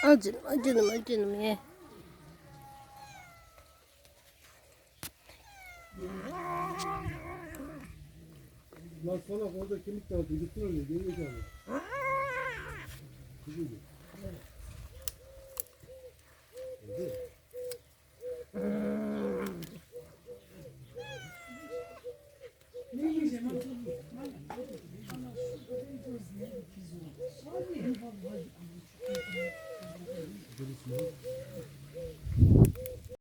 Al canım, al canım, al canım ye. Lan salak orada kemik dağıtıyor. Gitsin oraya. Geriye kaldı. Gidiyor.